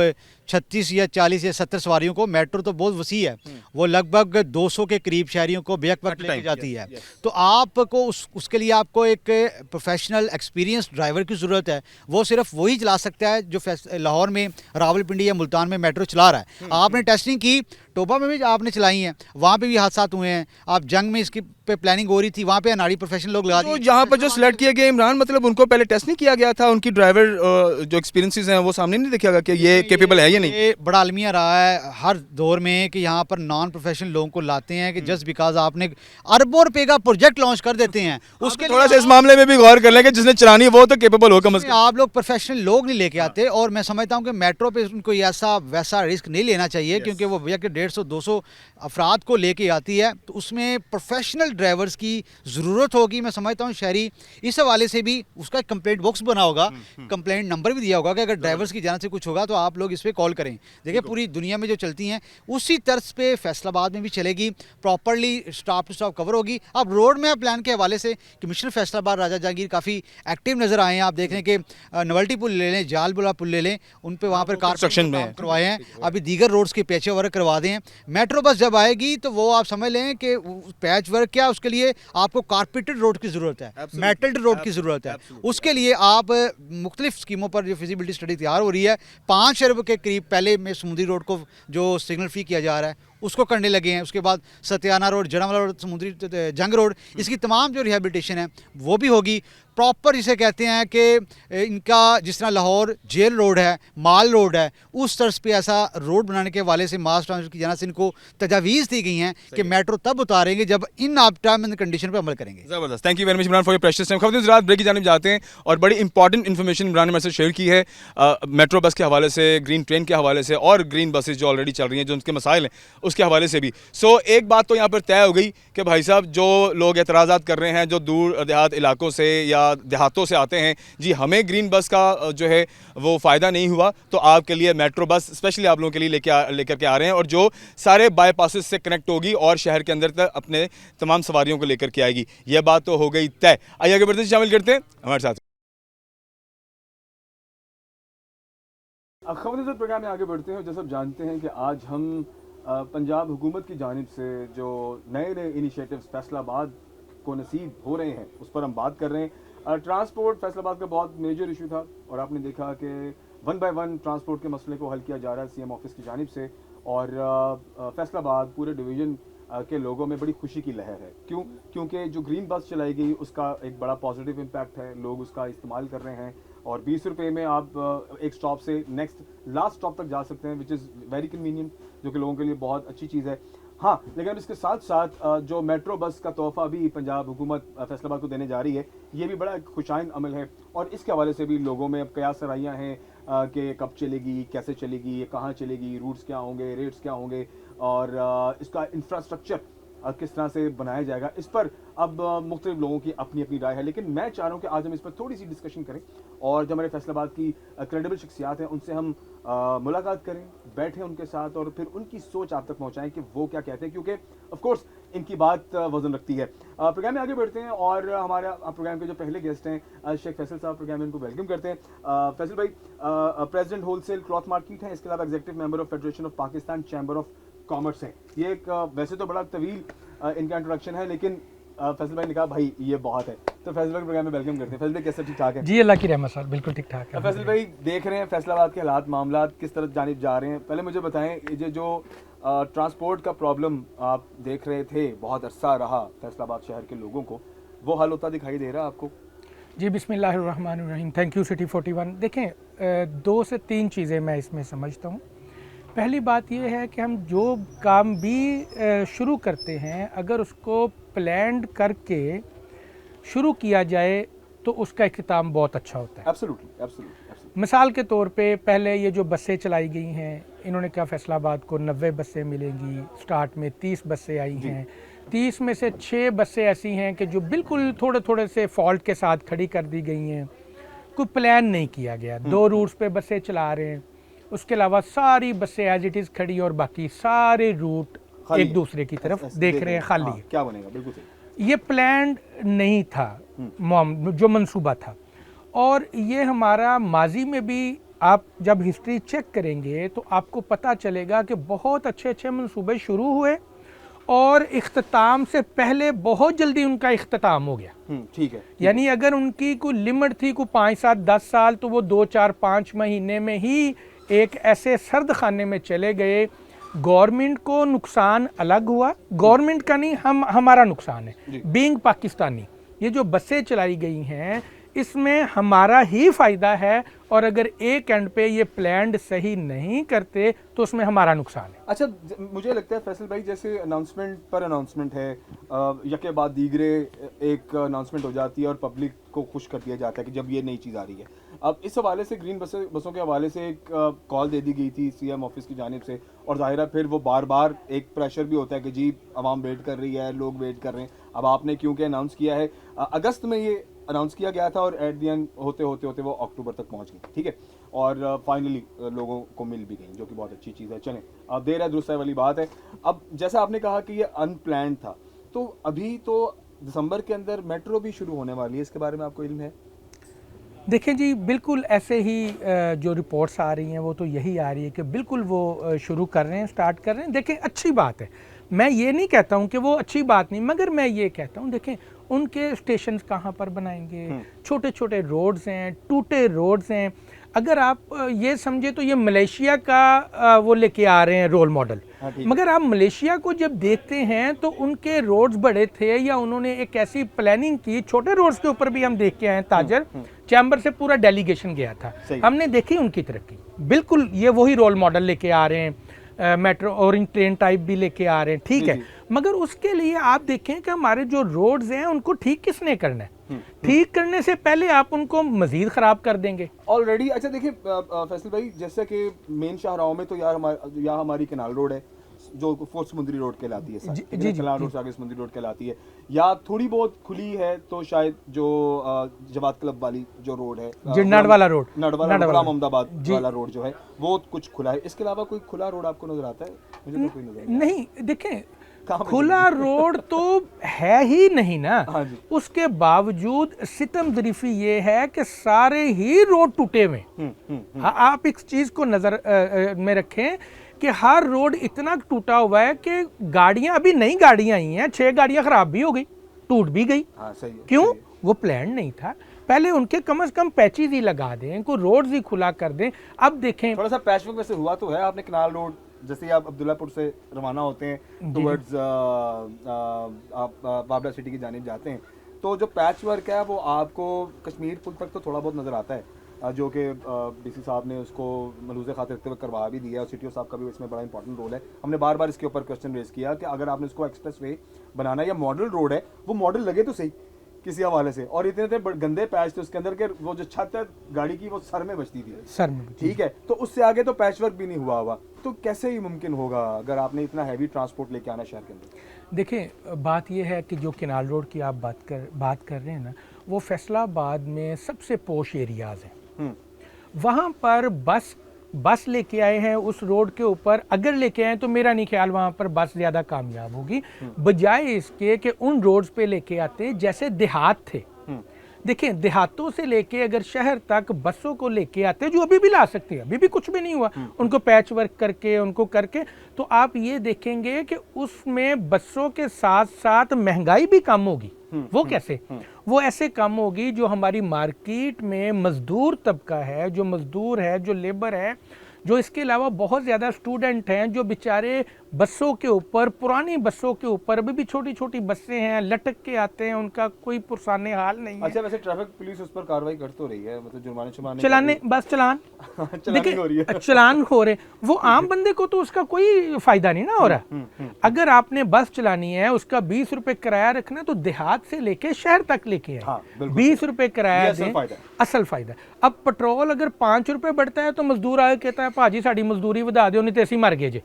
36 या 40 या 70 सवारियों को, मेट्रो तो बहुत वसी है, वो लगभग 200 के करीब शहरियों को बेक वक्त लेके जाती है। तो आपको उसके लिए आपको एक प्रोफेशनल एक्सपीरियंस ड्राइवर की ज़रूरत है। वो सिर्फ वही चला सकता है जो लाहौर में, रावलपिंडी या मुल्तान में मेट्रो चला रहा है। आपने टेस्टिंग की, टोबा में भी आपने चलाई है, वहाँ पे भी हादसा हुए हैं। आप जंग में इसकी पे प्लानिंग हो रही थी, वहाँ पे अनाड़ी प्रोफेशनल लोग लगा दिए। तो जहाँ पर जो सिलेक्ट किया गया इमरान, मतलब उनको पहले टेस्ट नहीं किया गया था, उनकी ड्राइवर जो एक्सपीरियंसेस हैं वो सामने नहीं देखा गया कि ये केपेबल है या नहीं। ये बड़ा अलमिया रहा है हर दौर में कि यहाँ पर नॉन प्रोफेशनल लोगों को लाते हैं कि जस्ट बिकॉज आपने अरबों रुपए का प्रोजेक्ट लॉन्च कर देते हैं, उसके थोड़ा सा इस मामले में भी गौर कर लें कि जिसने चलानी है वो तो केपेबल हो, कम से कम आप लोग प्रोफेशनल लोग नहीं लेके आते। और मैं समझता हूँ कि मेट्रो पे उनको ऐसा वैसा रिस्क नहीं लेना चाहिए, क्योंकि वो भैया के 150-200 अफराद को लेके आती है, तो उसमें प्रोफेशनल ड्राइवर्स की ज़रूरत होगी। मैं समझता हूँ शहरी इस हवाले से भी उसका कंप्लेंट बॉक्स बना होगा, कंप्लेंट नंबर भी दिया होगा कि अगर ड्राइवर्स की जान से कुछ होगा तो आप लोग इस पर कॉल करें। देखिए पूरी दुनिया में जो चलती हैं उसी तर्ज पे फैसलाबाद में भी चलेगी, properly stop to stop cover होगी। अब रोड मैप प्लान के हवाले से कमिश्नर फैसलाबाद राजा जहांगीर काफ़ी एक्टिव नज़र आए हैं। आप देख रहे हैं कि नवल्टी पुल ले लें, जालबुला पुल ले लें, उन पर वहाँ पर कंस्ट्रक्शन में करवाए हैं, अभी दीगर रोड्स के पैच वर्क करवा दें। मेट्रो बस जब आएगी तो वो आप समझ लें कि पैच वर्क क्या, उसके लिए आपको कारपेटेड रोड की ज़रूरत है, मेटल्ड रोड की ज़रूरत है। उसके लिए आप मुख्तलिफ स्कीमों पर जो फिजिबिलिटी स्टडी तैयार हो रही है, 5 अरब के करीब पहले में समुद्री रोड को जो सिग्नल फ्री किया जा रहा है उसको करने लगे हैं। उसके बाद सत्याना रोड, जड़ावाला रोड, समुद्री जंग रोड, इसकी तमाम जो रिहेबिलिटेशन है वो भी होगी। प्रॉपर जिसे कहते हैं कि इनका जिस तरह लाहौर जेल रोड है, माल रोड है, उस तर्ज पे ऐसा रोड बनाने के हवाले से मास ट्रांसपोर्ट की जाना से इनको तजावीज़ दी गई हैं कि मेट्रो तब उतारेंगे जब इन आप टर्म एंड कंडीशन पर अमल करेंगे। ज़बरदस्त, thank you very much Imran for your precious time. खबरदार रात ब्रेक की जानिब जाते हैं और बड़ी इंपॉर्टेंट इन्फॉर्मेशन इमरान ने मेरे से शेयर की है मेट्रो बस के हवाले से, ग्रीन ट्रेन के हवाले से और ग्रीन बसेज जो ऑलरेडी चल रही हैं, जो उनके मसाइल हैं उसके हवाले से भी। सो एक बात तो यहाँ पर तय हो गई कि भाई साहब जो लोग एतराज़ात कर रहे हैं, जो दूर देहात इलाकों से या देहातों से आते हैं, जी हमें ग्रीन बस का जो है वो फ़ायदा नहीं हुआ, तो आपके लिए मेट्रो बस स्पेशली आप लोगों के लिए लेकर के आ रहे हैं और जो सारे बाईपासेस से कनेक्ट होगी और शहर के अंदर तक अपने तमाम सवारियों को लेकर के आएगी। यह बात तो हो गई तय। आइए आगे बढ़ते शामिल करते हैं हमारे साथ। खबरदार प्रोग्राम में आगे बढ़ते हैं। जैसे आप जानते हैं कि आज हम पंजाब हुकूमत की जानिब से जो नए नए इनिशिएटिव्स फैसलाबाद को नसीब हो रहे हैं उस पर हम बात कर रहे हैं। ट्रांसपोर्ट फैसलाबाद का बहुत मेजर इशू था और आपने देखा कि 1 बाय 1 ट्रांसपोर्ट के मसले को हल किया जा रहा है सीएम ऑफिस की जानिब से और फैसलाबाद पूरे डिवीज़न के लोगों में बड़ी खुशी की लहर है। क्यों? क्योंकि जो ग्रीन बस चलाई गई उसका एक बड़ा पॉजिटिव इम्पैक्ट है, लोग उसका इस्तेमाल कर रहे हैं और 20 रुपये में आप एक स्टॉप से नेक्स्ट लास्ट स्टॉप तक जा सकते हैं, विच इज़ वेरी कन्वीनियंट, जो कि लोगों के लिए बहुत अच्छी चीज़ है। हाँ, लेकिन इसके साथ साथ जो मेट्रो बस का तोहफ़ा भी पंजाब हुकूमत फैसलाबाद को देने जा रही है, ये भी बड़ा खुशाइन अमल है और इसके हवाले से भी लोगों में अब कयास सराहियाँ हैं कि कब चलेगी, कैसे चलेगी, ये कहाँ चलेगी, रूट्स क्या होंगे, रेट्स क्या होंगे और इसका इंफ्रास्ट्रक्चर किस तरह से बनाया जाएगा, इस पर अब मुख्तलिफ लोगों की अपनी अपनी राय है। लेकिन मैं चाह रहा हूँ कि आज हम इस पर थोड़ी सी डिस्कशन करें और जो हमारे फैसलाबाद की क्रेडिबल शख्सियात हैं उनसे हम मुलाकात करें, बैठें उनके साथ और फिर उनकी सोच आप तक पहुँचाएँ कि वो क्या कहते हैं, क्योंकि ऑफ कोर्स इनकी बात वजन रखती है। प्रोग्राम में आगे बढ़ते हैं और हमारे प्रोग्राम के जो पहले गेस्ट हैं शेख फैसल साहब, प्रोग्राम में उनको वेलकम करते हैं। फैसल भाई प्रेसिडेंट होलसेल क्लॉथ मार्केट हैं, इसके अलावा executive member of federation of Pakistan chamber of commerce हैं। ये एक वैसे तो बड़ा तवील इनका इंट्रोडक्शन है, लेकिन फैसल भाई ने कहा भाई ये बहुत है, तो फैसल भाई प्रोग्राम में वेलकम करते हैं। फैसल भाई कैसे, ठीक ठाक है? जी अल्लाह की रहमत सर, बिल्कुल ठीक ठाक है। फैसल भाई देख रहे हैं फैसलाबाद के हालात मामला किस तरह जानिब जा रहे हैं, पहले मुझे बताएं ये जो ट्रांसपोर्ट का प्रॉब्लम आप देख रहे थे, बहुत अरसा रहा फैसलाबाद शहर के लोगों को, वो हल होता दिखाई दे रहा है आपको? जी बिस्मिल्लाहिर्रहमानिर्रहीम, थैंक यू सिटी 41। देखें 2 से 3 चीज़ें मैं इसमें समझता हूँ। पहली बात यह है कि हम जो काम भी शुरू करते हैं अगर उसको प्लान्ड करके शुरू किया जाए तो उसका इख्तिताम बहुत अच्छा होता है। Absolutely absolutely. मिसाल के तौर पे पहले ये जो बसें चलाई गई हैं, इन्होंने कहा फैसलाबाद को 90 बसें मिलेंगी, स्टार्ट में 30 बसें आई हैं। 30 में से 6 बसें ऐसी हैं कि जो बिल्कुल थोड़े थोड़े से फॉल्ट के साथ खड़ी कर दी गई हैं, कोई प्लान नहीं किया गया। 2 रूट्स पे बसें चला रहे हैं, उसके अलावा सारी बसें एज इट इज़ खड़ी और बाकी सारे रूट एक दूसरे की तरफ देख रहे हैं खाली है। क्या बनेगा, बिल्कुल सही। ये प्लान नहीं था जो मंसूबा था, और ये हमारा माजी में भी आप जब हिस्ट्री चेक करेंगे तो आपको पता चलेगा कि बहुत अच्छे अच्छे मंसूबे शुरू हुए और इख्तिताम से पहले बहुत जल्दी उनका इख्तिताम हो गया। ठीक है। यानी अगर उनकी कोई लिमिट थी कोई 5 7 10 साल, तो वो 2 4 5 महीने में ही एक ऐसे सर्द खाने में चले गए। गवर्नमेंट को नुकसान अलग हुआ, गवर्नमेंट का नहीं, हमारा नुकसान है बीइंग पाकिस्तानी। ये जो बसें चलाई गई हैं इसमें हमारा ही फ़ायदा है, और अगर एक एंड पे ये प्लान्ड सही नहीं करते तो उसमें हमारा नुकसान है। अच्छा, मुझे लगता है फैसल भाई जैसे अनाउंसमेंट पर अनाउंसमेंट है, यके बाद दीगरे एक अनाउंसमेंट हो जाती है और पब्लिक को खुश कर दिया जाता है कि जब ये नई चीज़ आ रही है। अब इस हवाले से ग्रीन बसों के हवाले से एक कॉल दे दी गई थी सीएम ऑफिस की जानिब से, और ज़ाहिर है फिर वो बार बार एक प्रेशर भी होता है कि जी आवाम वेट कर रही है, लोग वेट कर रहे हैं। अब आपने क्योंकि अनाउंस किया है, अगस्त में ये अनाउंस किया गया था और एट द एंड होते होते होते वो अक्टूबर तक पहुंच गई, ठीक है, और फाइनली लोगों को मिल भी गई, जो कि बहुत अच्छी चीज़ है। चलें, अब देर है दुरुस्त है वाली बात है। अब जैसा आपने कहा कि ये अनप्लान्ड था, तो अभी तो दिसंबर के अंदर मेट्रो भी शुरू होने वाली है, इसके बारे में आपको इल्म है? देखें जी, बिल्कुल ऐसे ही जो रिपोर्ट्स आ रही हैं वो तो यही आ रही है कि बिल्कुल वो शुरू कर रहे हैं, स्टार्ट कर रहे हैं। देखें अच्छी बात है, मैं ये नहीं कहता हूँ कि वो अच्छी बात नहीं, मगर मैं ये कहता हूँ देखें उनके स्टेशंस कहाँ पर बनाएंगे, छोटे छोटे रोड्स हैं, टूटे रोड्स हैं। अगर आप ये समझे तो ये मलेशिया का वो लेके आ रहे हैं रोल मॉडल, मगर आप मलेशिया को जब देखते हैं तो उनके रोड्स बड़े थे, या उन्होंने एक ऐसी प्लानिंग की, छोटे रोड्स के ऊपर भी हम देख के आए, ताजर चैम्बर से पूरा डेलीगेशन गया था, हमने देखी उनकी तरक्की। बिल्कुल ये वही रोल मॉडल लेके आ रहे हैं, मेट्रो ऑरेंज ट्रेन टाइप भी लेके आ रहे हैं, ठीक है, मगर उसके लिए आप देखें कि हमारे जो रोड्स हैं उनको ठीक किसने करना है? ठीक करने से पहले आप उनको मजीद खराब कर देंगे ऑलरेडी। अच्छा देखिए फैसल भाई, जैसे कि मेन शाहराहों में तो यहाँ हमारी कनाल रोड है जो फोर्ट समुंदरी रोड कहलाती है, कनाल रोड से आगे समुंदरी रोड कहलाती है, या थोड़ी बहुत खुली है तो शायद जो जवाद क्लब वाली जो रोड है, नडवाला रोड, अहमदाबाद वाला रोड जो है वो कुछ खुला है। इसके अलावा कोई खुला रोड आपको नजर आता है? मुझे तो कोई नजर नहीं। देखें खुला रोड तो है ही नहीं ना, उसके बावजूद सितम ज़रीफ़ी ये है कि सारे ही रोड टूटे हुए। आप एक चीज़ को नज़र में रखें कि हर रोड इतना टूटा हुआ है कि गाड़ियां, अभी नई गाड़ियां आई हैं, 6 गाड़ियां खराब भी हो गई, टूट भी गई। सही है, क्यों? वो प्लान नहीं था। पहले उनके कम से कम पैचेज ही लगा दें, को रोड्स ही खुला कर दें। अब देखें थोड़ा सा पैचवर्क वैसे हुआ तो है। आपने कनाल रोड जैसे ही आप अब्दुल्लापुर से रवाना होते हैं टुवर्ड्स आप बाबरा सिटी की जानिब जाते हैं, तो जो पैच वर्क है वो आपको कश्मीर पुल तक तो थोड़ा बहुत नज़र आता है, जो कि डीसी साहब ने उसको मलूज़े खातिर रखते हुए करवा भी दिया, और सीटीओ साहब का भी इसमें बड़ा इंपॉर्टेंट रोल है। हमने बार बार इसके ऊपर क्वेश्चन रेज किया कि अगर आपने इसको एक्सप्रेस वे बनाना या मॉडल रोड है, वो मॉडल लगे तो सही, किसी हवाले से, और इतने गंदे पैच थे उसके अंदर के वो जो छत है गाड़ी की वो सर में बचती थी। सर में ठीक है, तो उससे आगे तो पैच वर्क भी नहीं हुआ, तो कैसे ही मुमकिन होगा अगर आपने इतना हैवी ट्रांसपोर्ट लेके आना शहर के अंदर? देखिए, बात यह है कि जो किनाल रोड की आप बात कर रहे हैं ना, वो फैसलाबाद में सबसे पोश एरियाज़ हैं। वहाँ पर बस लेके आए हैं उस रोड के ऊपर, अगर लेके आए तो मेरा नहीं ख्याल वहाँ पर बस ज़्यादा कामयाब होगी, बजाय इसके कि उन रोड्स पे लेके आते जैसे देहात थे। देखिए, देहातों से लेके अगर शहर तक बसों को लेके आते, जो अभी भी ला सकते हैं, अभी भी कुछ भी नहीं हुआ, उनको पैच वर्क करके उनको करके, तो आप ये देखेंगे कि उसमें बसों के साथ साथ महंगाई भी कम होगी। वो कैसे? वो ऐसे कम होगी, जो हमारी मार्केट में मजदूर तबका है, जो मजदूर है, जो लेबर है, जो इसके अलावा बहुत ज़्यादा स्टूडेंट हैं जो बेचारे बसों के ऊपर, पुरानी बसों के ऊपर, अभी भी छोटी छोटी बसें हैं, लटक के आते हैं, उनका कोई पुरसाने हाल नहीं है। अच्छा, वैसे ट्रैफिक पुलिस उस पर कार्रवाई कर तो रही है, मतलब जुर्माने चलाने बस चलान चलानी हो रही है। चलान हो रहे, वो आम बंदे को तो उसका कोई फायदा नहीं ना हो रहा। अगर आपने बस चलानी है, उसका 20 रुपए किराया रखना, तो देहात से लेके शहर तक लेके आए, 20 रुपए किराया दें, असल फायदा। अब पेट्रोल अगर 5 रुपए बढ़ता है तो मजदूर आगे कहता है भाजी साड़ी मजदूरी वधा दो, नहीं तो ऐसी मर गए जे।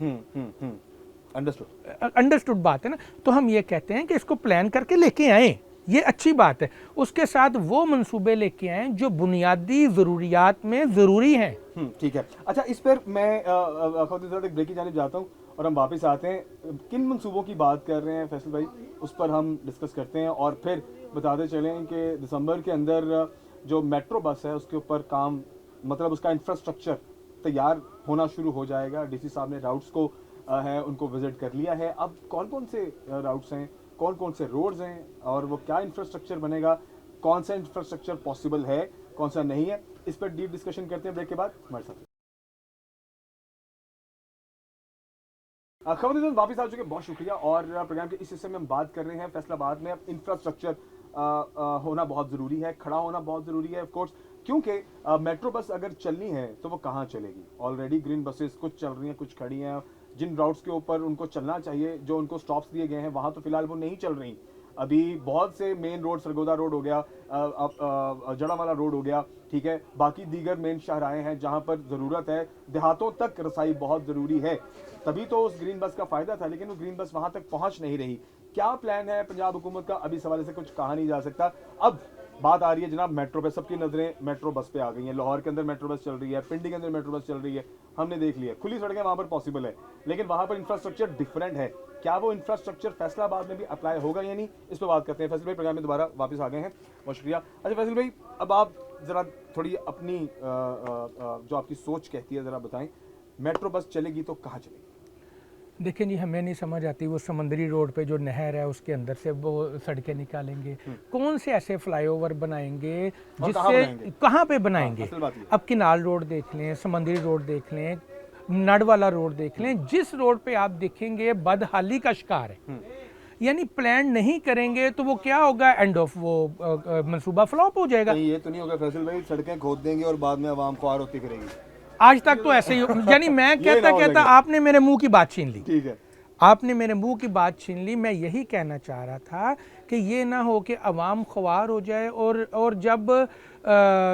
अंडरस्टूड बात है ना। तो हम ये कहते हैं कि इसको प्लान करके लेके आए, ये अच्छी बात है। उसके साथ वो मंसूबे लेके आए जो बुनियादी ज़रूरियात में ज़रूरी हैं। ठीक है। अच्छा, इस पर मैं एक ब्रेक की जानिब जाता हूँ और हम वापस आते हैं। किन मंसूबों की बात कर रहे हैं फैसल भाई, उस पर हम डिस्कस करते हैं, और फिर बताते चलें कि दिसंबर के अंदर जो मेट्रो बस है उसके ऊपर काम, मतलब उसका इंफ्रास्ट्रक्चर तैयार होना शुरू हो जाएगा। डीसी साहब ने राउट्स को है उनको विजिट कर लिया है। अब कौन कौन से राउट्स हैं, कौन कौन से रोड्स हैं, और वो क्या इंफ्रास्ट्रक्चर बनेगा, कौन सा इंफ्रास्ट्रक्चर पॉसिबल है, कौन सा नहीं है, इस पर डीप डिस्कशन करते हैं ब्रेक के बाद हमारे साथ। खबर वापस आ चुके, बहुत शुक्रिया। और प्रोग्राम के इस हिस्से में हम बात कर रहे हैं फैसलाबाद में अब इंफ्रास्ट्रक्चर होना बहुत ज़रूरी है, खड़ा होना बहुत ज़रूरी है, ऑफ कोर्स, क्योंकि मेट्रो बस अगर चलनी है तो वो कहाँ चलेगी। ऑलरेडी ग्रीन बसेस कुछ चल रही हैं, कुछ खड़ी हैं। जिन राउट्स के ऊपर उनको चलना चाहिए, जो उनको स्टॉप्स दिए गए हैं, वहाँ तो फिलहाल वो नहीं चल रही। अभी बहुत से मेन रोड, सरगोदा रोड हो गया, जड़ावाला रोड हो गया, ठीक है, बाकी दीगर मेन शाहराएं हैं जहां पर ज़रूरत है, देहातों तक रसाई बहुत ज़रूरी है। तभी तो उस ग्रीन बस का फ़ायदा था, लेकिन वो ग्रीन बस वहां तक पहुंच नहीं रही। क्या प्लान है पंजाब हुकूमत का, अभी इस हवाले से कुछ कहा नहीं जा सकता। अब बात आ रही है जनाब मेट्रो पे, सबकी नजरें मेट्रो बस पे आ गई हैं। लाहौर के अंदर मेट्रो बस चल रही है, पिंडी के अंदर मेट्रो बस चल रही है, हमने देख लिया, खुली सड़कें वहां पर पॉसिबल है, लेकिन वहां पर इंफ्रास्ट्रक्चर डिफरेंट है। क्या वो इंफ्रास्ट्रक्चर फैसलाबाद में भी अप्लाई होगा या नहीं, इस पर बात करते हैं। फैसल भाई प्रोग्राम में दोबारा वापस आ गए हैं, बहुत शुक्रिया। अच्छा फैसल भाई, अब आप जरा थोड़ी अपनी जो आपकी सोच कहती है जरा बताएं, मेट्रो बस चलेगी तो कहाँ चलेगी? देखिए जी, हमें नहीं समझ आती, वो समंदरी रोड पे जो नहर है उसके अंदर से वो सड़कें निकालेंगे, कौन से ऐसे फ्लाईओवर बनाएंगे जिससे, कहाँ पे बनाएंगे? अब किनाल रोड देख लें, समंदरी रोड देख लें, नड़ वाला रोड देख लें, जिस रोड पे आप देखेंगे बदहाली का शिकार है। यानी प्लान नहीं करेंगे तो वो क्या होगा, एंड ऑफ वो मंसूबा फ्लॉप हो जाएगा। ये तो नहीं होगा फैसल भाई, सड़कें खोद देंगे और बाद में आवाम ख्वार होती फिरेगी। आज तक तो ऐसे ही, यानी मैं कहता आपने मेरे मुंह की बात छीन ली। ठीक है, आपने मेरे मुंह की बात छीन ली। मैं यही कहना चाह रहा था कि ये ना हो कि अवाम ख्वार हो जाए और जब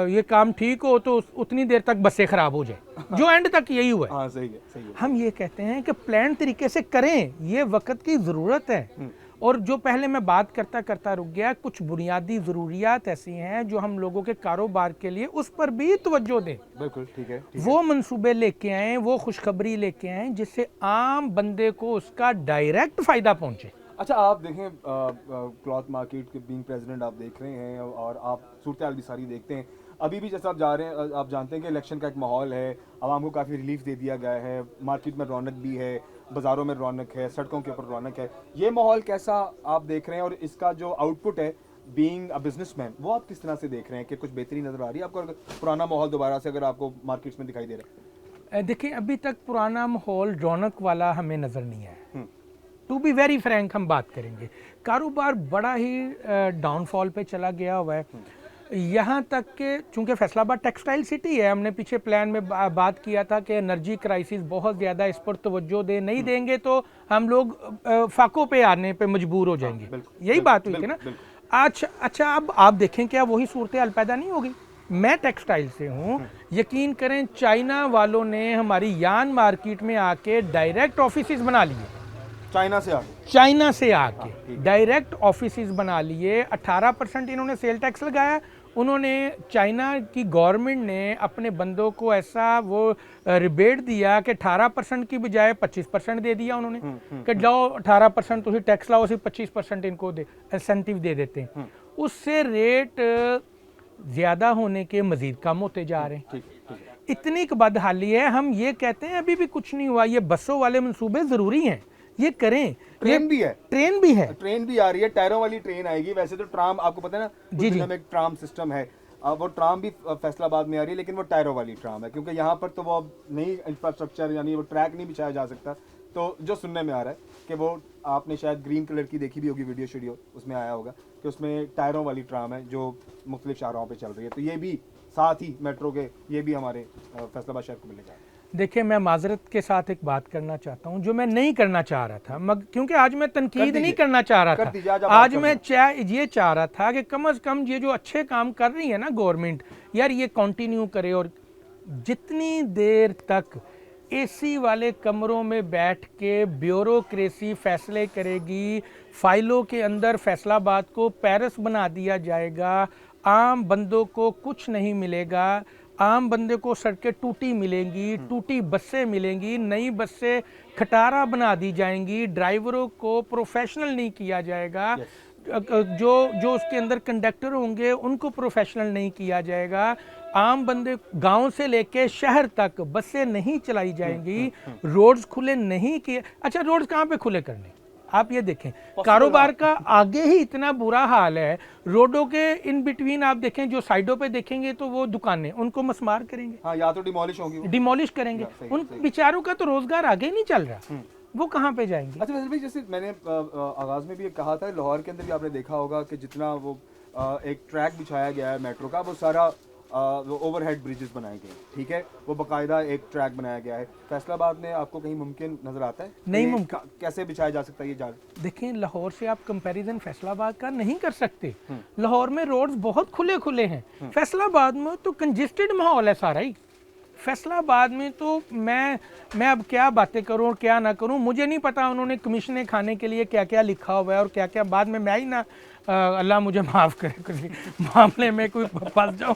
ये काम ठीक हो तो उतनी देर तक बसें खराब हो जाए, जो एंड तक यही हुआ है। हाँ, सही है, सही है। हम ये कहते हैं कि प्लान तरीके से करें, ये वक्त की ज़रूरत है। और जो पहले मैं बात करता रुक गया, कुछ बुनियादी ज़रूरियात ऐसी हैं जो हम लोगों के कारोबार के लिए, उस पर भी तवज्जो दें। बिल्कुल ठीक है, वो मंसूबे लेके आएँ, वो खुशखबरी लेके आएँ जिससे आम बंदे को उसका डायरेक्ट फ़ायदा पहुँचे। अच्छा, आप देखें क्लॉथ मार्केट के बीइंग प्रेसिडेंट आप देख रहे हैं और आप सूरत हाल भी सारी देखते हैं। अभी भी जैसा आप जा रहे हैं, आप जानते हैं कि इलेक्शन का एक माहौल है, आवाम को काफ़ी रिलीफ दे दिया गया है, मार्केट में रौनक भी है, बाज़ारों में रौनक है, सड़कों के ऊपर रौनक है। ये माहौल कैसा आप देख रहे हैं, और इसका जो आउटपुट है बीइंग अ बिजनेसमैन, वो आप किस तरह से देख रहे हैं कि कुछ बेहतरी नज़र आ रही है आपको, पुराना माहौल दोबारा से अगर आपको मार्केट्स में दिखाई दे रहा है? देखिए, अभी तक पुराना माहौल रौनक वाला हमें नज़र नहीं आया। टू बी वेरी फ्रैंक हम बात करेंगे, कारोबार बड़ा ही डाउनफॉल पे चला गया हुआ है। यहाँ तक कि चूँकि फैसलाबाद टेक्सटाइल सिटी है, हमने पीछे प्लान में बात किया था कि एनर्जी क्राइसिस बहुत ज़्यादा, इस पर तवज्जो नहीं देंगे तो हम लोग फाकों पे आने पे मजबूर हो जाएंगे। यही बात हुई थी ना। अच्छा, अब आप देखें क्या वही सूरत हाल पैदा नहीं होगी। मैं टेक्सटाइल से हूँ, यकीन करें चाइना वालों ने हमारी यान मार्केट में आके डायरेक्ट ऑफिसेज बना लिए, चाइना से आगे, चाइना से आके डायरेक्ट ऑफिसेज बना लिए। 18% इन्होंने सेल टैक्स लगाया। उन्होंने, चाइना की गवर्नमेंट ने अपने बंदों को ऐसा वो रिबेट दिया कि 18% की बजाय 25% दे दिया उन्होंने कि जाओ 18% तुम टैक्स लाओ, सिर्फ 25% इनको दे इंसेंटिव दे देते हैं। उससे रेट ज़्यादा होने के मज़ीद कम होते जा रहे हैं। इतनी बदहाली है। हम ये कहते हैं अभी भी कुछ नहीं हुआ। ये बसों वाले मंसूबे ज़रूरी हैं, ये करें। ट्रेन भी है, ट्रेन भी है, ट्रेन भी आ रही है, टायरों वाली ट्रेन आएगी। वैसे तो ट्राम आपको पता है ना, जी जी, में एक ट्राम सिस्टम है, वो ट्राम भी फैसलाबाद में आ रही है, लेकिन वो टायरों वाली ट्राम है, क्योंकि यहाँ पर तो वो अब नई इंफ्रास्ट्रक्चर यानी वो ट्रैक नहीं बिछाया जा सकता। तो जो सुनने में आ रहा है कि वो, आपने शायद ग्रीन कलर की देखी भी होगी वीडियो शीडियो, उसमें आया होगा कि उसमें टायरों वाली ट्राम है जो मुख्तलिफ शाहराहों पे चल रही है। तो ये भी साथ ही मेट्रो के, ये भी हमारे फैसलाबाद शहर को मिलेगा। देखिए मैं माजरत के साथ एक बात करना चाहता हूं जो मैं नहीं करना चाह रहा था, क्योंकि आज मैं तनकीद नहीं करना चाह रहा था। आज मैं ये चाह रहा था कि कम से कम ये जो अच्छे काम कर रही है ना गवर्नमेंट, यार ये कंटिन्यू करे। और जितनी देर तक एसी वाले कमरों में बैठ के ब्यूरोक्रेसी फैसले करेगी, फाइलों के अंदर फैसलाबाद को पेरिस बना दिया जाएगा, आम बंदों को कुछ नहीं मिलेगा। आम बंदे को सड़कें टूटी मिलेंगी, टूटी बसें मिलेंगी, नई बसें खटारा बना दी जाएंगी, ड्राइवरों को प्रोफेशनल नहीं किया जाएगा, जो उसके अंदर कंडक्टर होंगे उनको प्रोफेशनल नहीं किया जाएगा, आम बंदे गांव से लेके शहर तक बसें नहीं चलाई जाएंगी, रोड्स खुले नहीं किए। अच्छा, रोड्स कहाँ पे खुले करने, आप ये देखें, कारोबार का आगे ही इतना बुरा हाल है। रोडों के इन बिटवीन आप देखें, जो साइडों पे देखेंगे तो वो दुकानें, उनको मस्मार करेंगे, हाँ, या तो डिमोलिश होंगी, डिमोलिश करेंगे। उन बेचारों का तो रोजगार आगे नहीं चल रहा, वो कहाँ पे जाएंगे। अच्छा वैसे भाई, जैसे मैंने आगाज में भी कहा था, लाहौर के अंदर भी आपने देखा होगा कि जितना वो एक ट्रैक बिछाया गया है मेट्रो का, वो सारा वो ओवरहेड ब्रिजेस बनाए गए, ठीक है, वो बाकायदा एक ट्रैक बनाया गया है। फैसलाबाद में आपको कहीं मुमकिन नजर आता है? नहीं मुमकिन। कैसे बिछाया जा सकता है ये जाल? देखें, लाहौर से आप कंपैरिजन फैसलाबाद का नहीं कर सकते। लाहौर में रोड्स बहुत खुले खुले हैं, फैसलाबाद में तो कंजेस्टेड माहौल है सारा ही। फैसलाबाद में तो मैं अब क्या बातें करूं और क्या ना करूं, मुझे नहीं पता उन्होंने कमीशनें खाने के लिए क्या क्या लिखा हुआ है और क्या क्या। बाद में मैं ही ना, अल्लाह मुझे माफ़ करे, किसी मामले में कोई फंस जाऊं।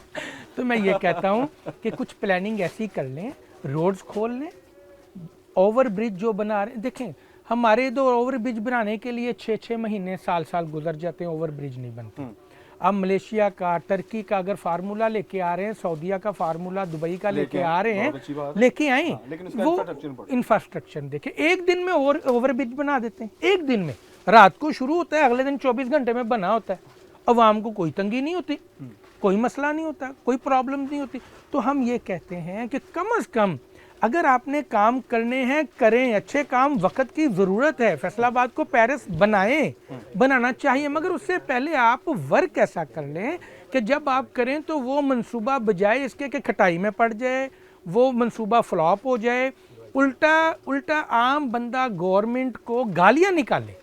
तो मैं ये कहता हूं कि कुछ प्लानिंग ऐसी कर लें, रोड्स खोल लें, ओवर ब्रिज जो बना रहे हैं। देखें, हमारे दो ओवर ब्रिज बनाने के लिए 6-6 महीने साल गुजर जाते हैं, ओवर ब्रिज नहीं बनते। अब मलेशिया का, टर्की का अगर फार्मूला लेके आ रहे हैं, सऊदीया का फार्मूला, दुबई का लेके आ रहे हैं, लेके आए, वो इंफ्रास्ट्रक्चर देखे, एक दिन में ओवर ब्रिज बना देते हैं। एक दिन में, रात को शुरू होता है, अगले दिन 24 घंटे में बना होता है। अवाम को कोई तंगी नहीं होती, कोई मसला नहीं होता, कोई प्रॉब्लम नहीं होती। तो हम ये कहते हैं कि कम से कम अगर आपने काम करने हैं, करें, अच्छे काम, वक्त की ज़रूरत है। फैसलाबाद को पेरिस बनाना चाहिए, मगर उससे पहले आप वर्क ऐसा कर लें कि जब आप करें तो वो मंसूबा बजाय इसके कि खटाई में पड़ जाए, वो मंसूबा फ्लॉप हो जाए, उल्टा आम बंदा गवर्नमेंट को गालियां निकाले,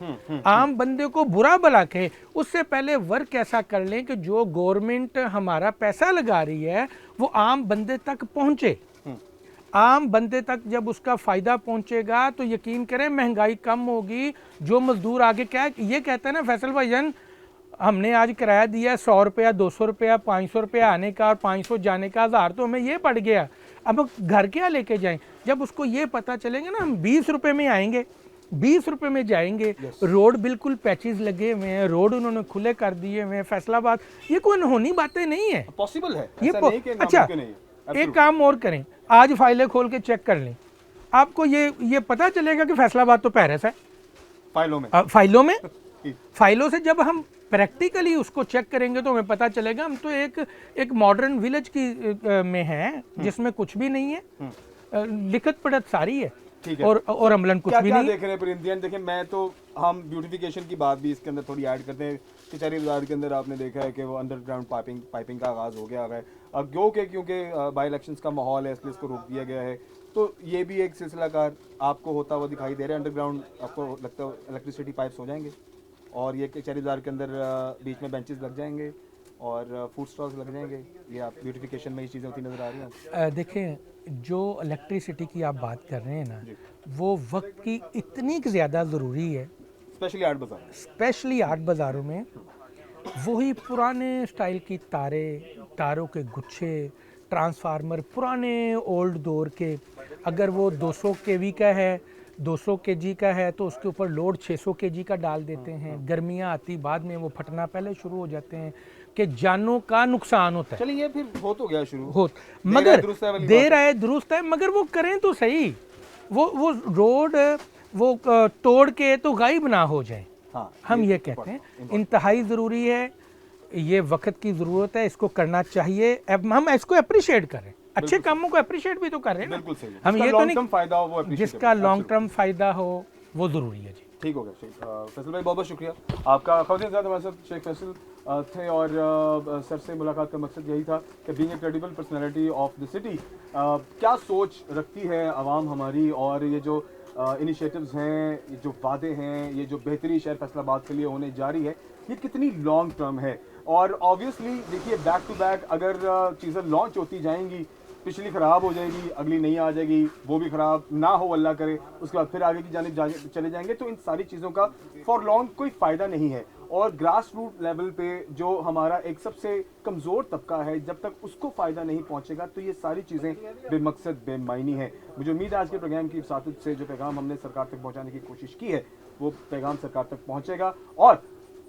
आम बंदे को बुरा भला कहे। उससे पहले वर्क ऐसा कर लें कि जो गवर्नमेंट हमारा पैसा लगा रही है वो आम बंदे तक पहुंचे। आम बंदे तक जब उसका फ़ायदा पहुंचेगा तो यकीन करें महंगाई कम होगी। जो मजदूर आगे क्या ये कहते हैं ना, फैसल भाईजान हमने आज किराया दिया 100 रुपया, 200 रुपया, 500 रुपया आने का और 500 जाने का, 1000 तो हमें ये पड़ गया। अब घर क्या लेके जाएं? जब उसको ये पता चलेगा ना, हम 20 रुपये में आएंगे, 20 रुपये में जाएंगे। रोड बिल्कुल पैचेस लगे हुए हैं, रोड उन्होंने खुले कर दिए हुए हैं। फैसलाबाद, ये कोई अनहोनी बातें नहीं है, पॉसिबल है ये अच्छा एक काम और करें, आज फाइलें खोल के चेक कर लें, आपको ये पता चलेगा कि फैसलाबाद तो पेरिस है। फाइलों से जब हम प्रैक्टिकली उसको चेक करेंगे तो हमें पता चलेगा हम तो एक मॉडर्न विलेज की में हैं जिसमें कुछ भी नहीं है, लिखत पढ़त सारी है, और अमलन कुछ भी नहीं। देख रहे हैं परिंदियन, देखें, मैं तो हम ब्यूटिफिकेशन की बात भी इसके अंदर थोड़ी ऐड करते हैं। कचहरी बाजार के अंदर आपने देखा है कि वो अंडरग्राउंड पाइपिंग का आगाज़ हो गया है। अब क्योंकि बाई इलेक्शंस का माहौल है, इसलिए इसको रोक दिया गया है। तो ये भी एक सिलसिला कार आपको होता हुआ दिखाई दे रहा है। अंडरग्राउंड आपको लगता है इलेक्ट्रिसिटी पाइप्स हो जाएंगे? और ये चेरी बाज़ार के अंदर बीच में बेंचेस लग जाएंगे और फूड स्टॉल्स लग जाएंगे। ये आप ब्यूटिफिकेशन में ये चीज़ें होती नज़र आ रही हैं। देखें जो इलेक्ट्रिसिटी की आप बात कर रहे हैं ना, वो वक्त की इतनी ज़्यादा ज़रूरी है, स्पेशली आर्ट बाज़ार। स्पेशली आर्ट बाज़ारों में। वही पुराने स्टाइल की तारों के गुच्छे, ट्रांसफार्मर पुराने ओल्ड दौर के, अगर वो 200 केवी का है, 200 केजी का है तो उसके ऊपर लोड 600 केजी का डाल देते हैं। गर्मियाँ आती बाद में वो फटना पहले शुरू हो जाते हैं कि जानों का नुकसान होता है। चलिए ये फिर हो तो गया शुरू, हो देर मगर आए दुरुस्त है वाली देर आए दुरुस्त है, मगर वो करें तो सही। वो रोड वो तोड़ के तो गायब ना हो जाए। हाँ, हम ये कहते हैं इंतहाई ज़रूरी है, ये वक्त की ज़रूरत है, इसको करना चाहिए। अब हम इसको अप्रिशिएट करें, अच्छे कामों को अप्रिशिएट भी तो कर रहे हैं ना। बिल्कुल सही है। हम जिसका ये तो long नहीं term फायदा हो वो appreciate जिसका करें। लॉन्ग टर्म फ़ायदा हो वो ज़रूरी है जी। ठीक हो गया शेख फैसल भाई, बहुत बहुत शुक्रिया आपका। खवातीन हज़रात, हमारे साथ शेख फैसल थे और सर से मुलाकात का मकसद यही था कि being a credible personality of the city क्या सोच रखती है आवाम हमारी, और ये जो इनिशिएटिव्स हैं, ये जो वादे हैं, ये जो बेहतरी शहर फैसलाबाद के लिए होने जा रही है, ये कितनी लॉन्ग टर्म है। और ऑब्वियसली देखिए बैक टू बैक अगर चीज़ें लॉन्च होती जाएंगी, पिछली ख़राब हो जाएगी, अगली नहीं आ जाएगी, वो भी ख़राब ना हो अल्लाह करे, उसके बाद फिर आगे की जानिब चले जाएंगे, तो इन सारी चीज़ों का फॉर लॉन्ग कोई फ़ायदा नहीं है। और ग्रास रूट लेवल पे जो हमारा एक सबसे कमज़ोर तबका है, जब तक उसको फ़ायदा नहीं पहुंचेगा तो ये सारी चीज़ें बेमकसद बेमायनी हैं। मुझे उम्मीद है आज के प्रोग्राम की इफ़सादत से जो पैगाम हमने सरकार तक पहुँचाने की कोशिश की है वो पैगाम सरकार तक पहुँचेगा और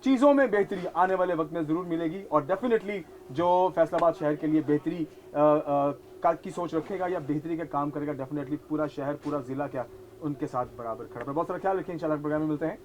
चीज़ों में बेहतरी आने वाले वक्त में ज़रूर मिलेगी। और डेफिनेटली जो फैसलाबाद शहर के लिए बेहतरी की सोच रखेगा या बेहतरी का काम करेगा, डेफिनेटली पूरा शहर, पूरा ज़िला क्या उनके साथ बराबर खड़ा है। बहुत सारा ख्याल रखें, इंशाल्लाह प्रोग्राम में मिलते हैं।